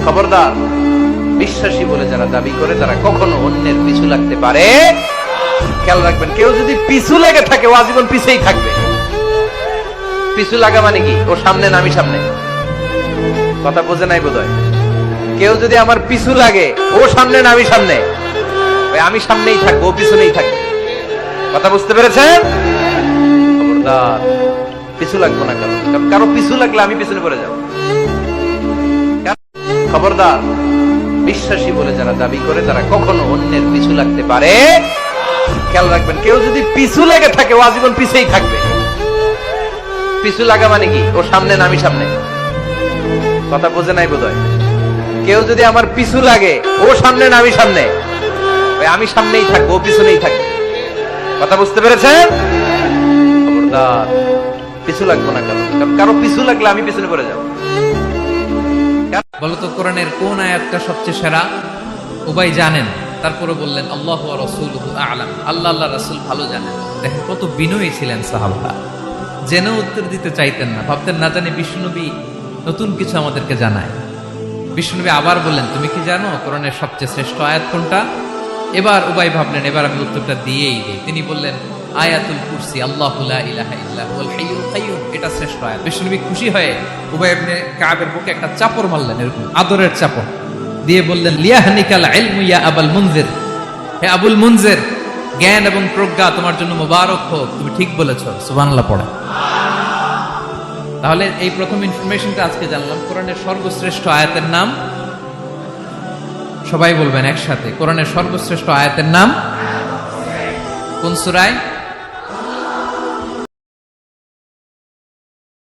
খবরদার, বিশ্বাসী বলে যারা দাবি করে তারা কখনো অন্যের পিছু লাগতে পারে। খেয়াল রাখবেন, কেউ যদি পিছু লেগে থাকে ও আজীবন পিছেই থাকবে। পিছু লাগা মানে কি? ও সামনে না আমি সামনে? কথা বোঝে নাই বোধহয়। কেউ যদি আমার পিছু লাগে, ও সামনে না আমি সামনে? আমি সামনেই থাকবো, ও পিছনেই থাকবে। কথা বুঝতে পেরেছেন? খবরদার, পিছু লাগবো না কারো। কারো পিছু লাগলে আমি পিছনে পড়ে যাবো। খবরদার, বিশ্বাসী বলে যারা দাবি করে তারা কখনো অন্যের পিছু লাগতে পারে। খেয়াল রাখবেন, কেউ যদি পিছু লেগে থাকে ও আজীবন পিছেই থাকবে। পিছু লাগা মানে কি? ও সামনে না আমি সামনে? কথা বোঝে নাই বোধহয়। কেউ যদি আমার পিছু লাগে, ও সামনে না আমি সামনে? আমি সামনেই থাকবো, ও পিছনেই থাকবে। কথা বুঝতে পেরেছেন? খবরদার, পিছু লাগবো না কারো। কারো পিছু লাগলে আমি পিছনে পড়ে যাবো। বলতো কোরআনের কোন আয়াতটা সবচেয়ে সেরা? উবাই জানেন, তারপরে বললেন আল্লাহু ওয়া রাসূলুহু আ'লাম। আল্লাহ আল্লাহ রাসূল ভালো জানেন। দেখেন কত বিনয়ী ছিলেন সাহাবারা। জেনে উত্তর দিতে চাইতেন না, ভাবতেন না জানি বিশ্বনবী নতুন কিছু আমাদেরকে জানায়। বিশ্বনবী আবার বললেন, তুমি কি জানো কোরআনের সবচেয়ে শ্রেষ্ঠ আয়াত কোনটা? এবার উবাই ভাবলেন এবার আমি উত্তরটা দিয়েই দিই। তিনি বললেন আয়াতুল কুরসি, আল্লাহু লা ইলাহা ইল্লা হুয়াল হাইয়ুল কাইয়্যুম, এটা শ্রেষ্ঠ আয়াত। বিশ্বনবী খুশি হয়ে উবাই ইবনে কাবের বুকে একটা চাপড় মারলেন, এরকম আদরের চাপড় দিয়ে বললেন লিয়াহনিকাল ইলমু ইয়া আবুল মুনজির, হে আবুল মুনজির, জ্ঞান এবং প্রজ্ঞা তোমার জন্য মোবারক হোক, তুমি ঠিক বলেছো। সুবহানাল্লাহ পড়ে। তাহলে এই প্রথম ইনফরমেশনটা আজকে জানলাম। কোরআনের সর্বশ্রেষ্ঠ আয়াতের নাম, সবাই বলবেন একসাথে, কোরআনের সর্বশ্রেষ্ঠ আয়াতের নাম কোন সূরায়?